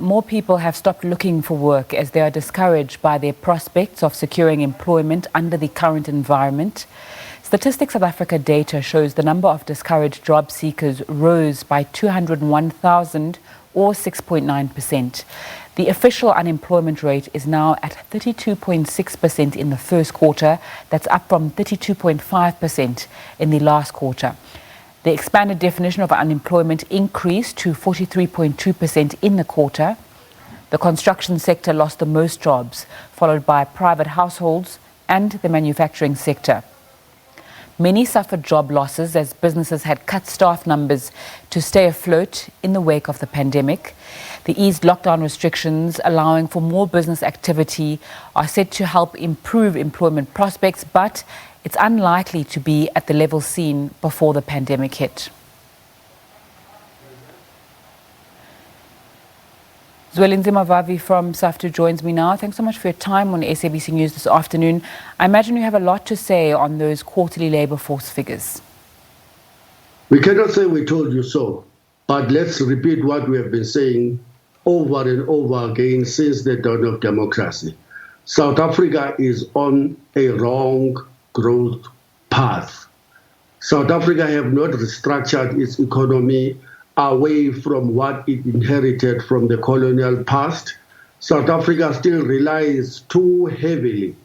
More people have stopped looking for work as they are discouraged by their prospects of securing employment under the current environment. Statistics South Africa data shows the number of discouraged job seekers rose by 201,000 or 6.9%. The official unemployment rate is now at 32.6% in the first quarter. That's up from 32.5% in the last quarter. The expanded definition of unemployment increased to 43.2% in the quarter. The construction sector lost the most jobs, followed by private households and the manufacturing sector. Many suffered job losses as businesses had cut staff numbers to stay afloat in the wake of the pandemic. The eased lockdown restrictions allowing for more business activity are said to help improve employment prospects, but it's unlikely to be at the level seen before the pandemic hit. Zwelinzima Vavi from Saftu joins me now. Thanks so much for your time on SABC News this afternoon. I imagine you have a lot to say on those quarterly labour force figures. We cannot say we told you so, but let's repeat what we have been saying over and over again since the dawn of democracy. South Africa is on a wrong growth path. South Africa have not restructured its economy away from what it inherited from the colonial past. South Africa still relies too heavily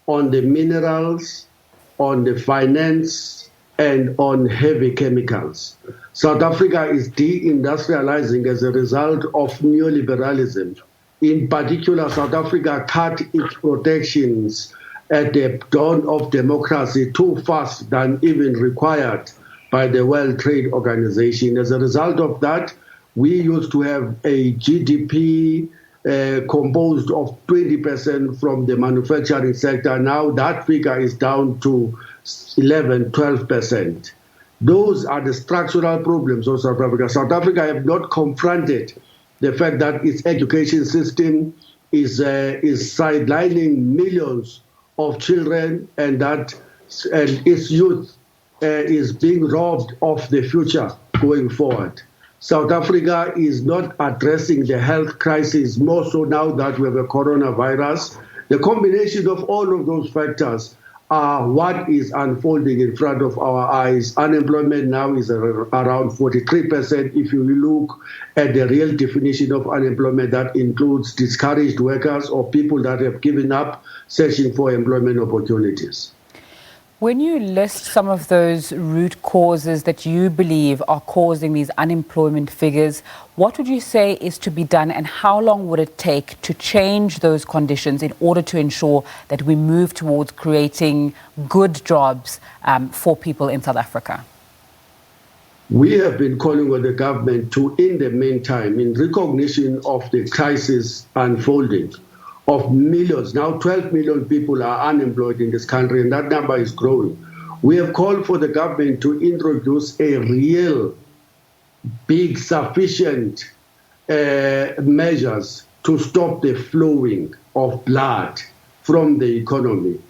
on the minerals, on the finance, and on heavy chemicals. South Africa is deindustrializing as a result of neoliberalism. In particular, South Africa cut its protections at the dawn of democracy too fast than even required by the World Trade Organization. As a result of that, we used to have a GDP composed of 20% from the manufacturing sector. Now that figure is down to 11, 12%. Those are the structural problems of South Africa. South Africa have not confronted the fact that its education system is sidelining millions of children and that its youth is being robbed of the future going forward. South Africa is not addressing the health crisis, more so now that we have a coronavirus. The combination of all of those factors are what is unfolding in front of our eyes. Unemployment now is around 43%. If you look at the real definition of unemployment, that includes discouraged workers or people that have given up searching for employment opportunities. When you list some of those root causes that you believe are causing these unemployment figures, what would you say is to be done and how long would it take to change those conditions in order to ensure that we move towards creating good jobs for people in South Africa? We have been calling on the government to, in the meantime, in recognition of the crisis unfolding, of millions, now 12 million people are unemployed in this country, and that number is growing. We have called for the government to introduce a real, big, sufficient measures to stop the flowing of blood from the economy.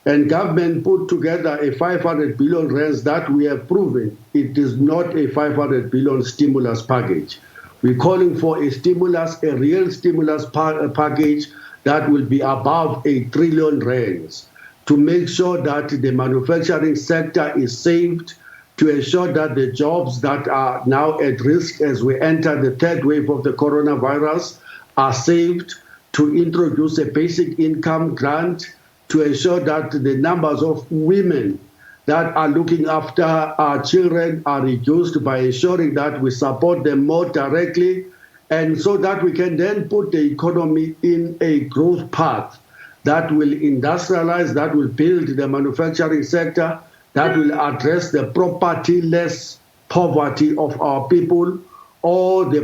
And government put together a 500 billion rands that we have proven it is not a 500 billion stimulus package. We're calling for a stimulus, a real stimulus package that will be above 1 trillion rands to make sure that the manufacturing sector is saved, to ensure that the jobs that are now at risk as we enter the third wave of the coronavirus are saved, to introduce a basic income grant, to ensure that the numbers of women that are looking after our children are reduced by ensuring that we support them more directly, and so that we can then put the economy in a growth path that will industrialize, that will build the manufacturing sector, that will address the property-less poverty of our people, or the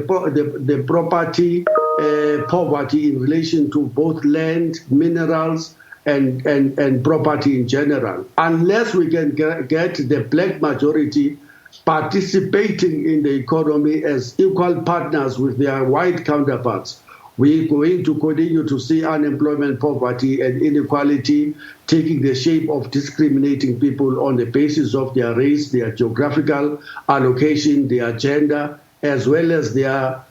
property poverty in relation to both land, minerals, and property in general. Unless we can get the black majority participating in the economy as equal partners with their white counterparts, we're going to continue to see unemployment, poverty, and inequality taking the shape of discriminating people on the basis of their race, their geographical allocation, their gender, as well as their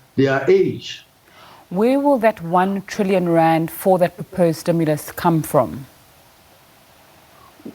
age. Where will that 1 trillion rand for that proposed stimulus come from?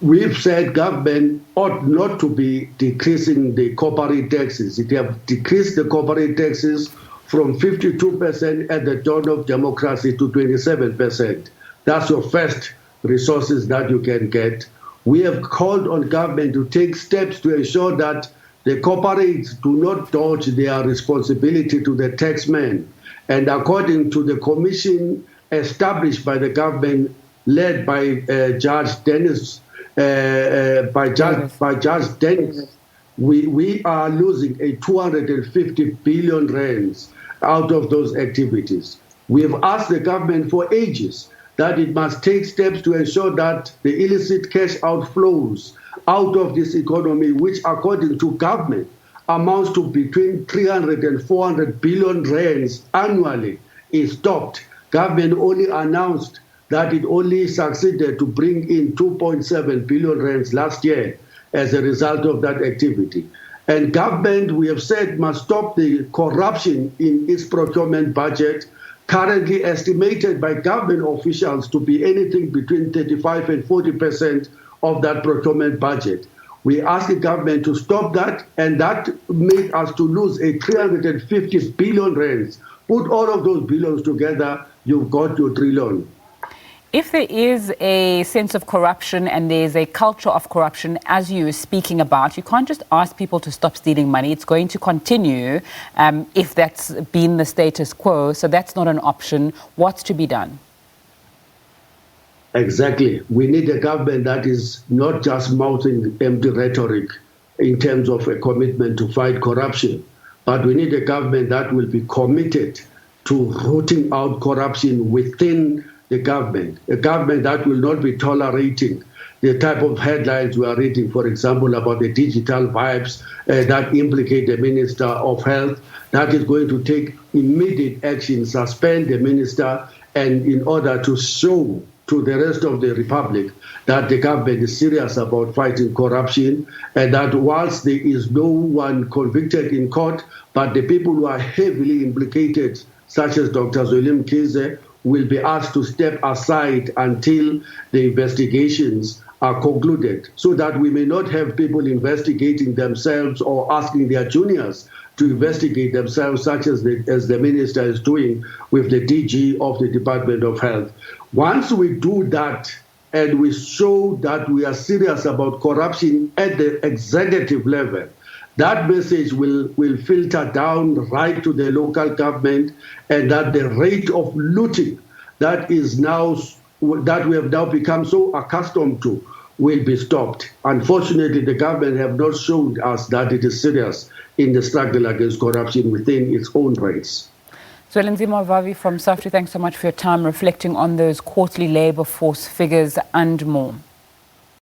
We've said government ought not to be decreasing the corporate taxes. It have decreased the corporate taxes from 52% at the dawn of democracy to 27%. That's your first resources that you can get. We have called on government to take steps to ensure that the corporates do not dodge their responsibility to the taxman. And according to the commission established by the government, led by Judge Dennis, we are losing a 250 billion rands out of those activities. We have asked the government for ages that it must take steps to ensure that the illicit cash outflows out of this economy, which according to government amounts to between 300 and 400 billion rands annually, is stopped. Government only announced that it only succeeded to bring in 2.7 billion rands last year as a result of that activity. And government, we have said, must stop the corruption in its procurement budget, currently estimated by government officials to be anything between 35 and 40% of that procurement budget. We ask the government to stop that, and that made us to lose a 350 billion rands. Put all of those billions together, you've got your trillion. If there is a sense of corruption and there's a culture of corruption, as you were speaking about, you can't just ask people to stop stealing money. It's going to continue if that's been the status quo. So that's not an option. What's to be done? Exactly. We need a government that is not just mouthing empty rhetoric in terms of a commitment to fight corruption, but we need a government that will be committed to rooting out corruption within the government, a government that will not be tolerating the type of headlines we are reading, for example, about the digital vibes that implicate the Minister of Health, that is going to take immediate action, suspend the minister, and in order to show to the rest of the Republic that the government is serious about fighting corruption, and that whilst there is no one convicted in court, but the people who are heavily implicated, such as Dr. Zwelinzima, will be asked to step aside until the investigations are concluded, so that we may not have people investigating themselves or asking their juniors to investigate themselves, such as the minister is doing with the DG of the Department of Health. Once we do that and we show that we are serious about corruption at the executive level, that message will filter down right to the local government, and that the rate of looting that we have now become so accustomed to will be stopped. Unfortunately, the government have not shown us that it is serious in the struggle against corruption within its own ranks. Zwelinzima Vavi from Saftu, thanks so much for your time reflecting on those quarterly labour force figures and more.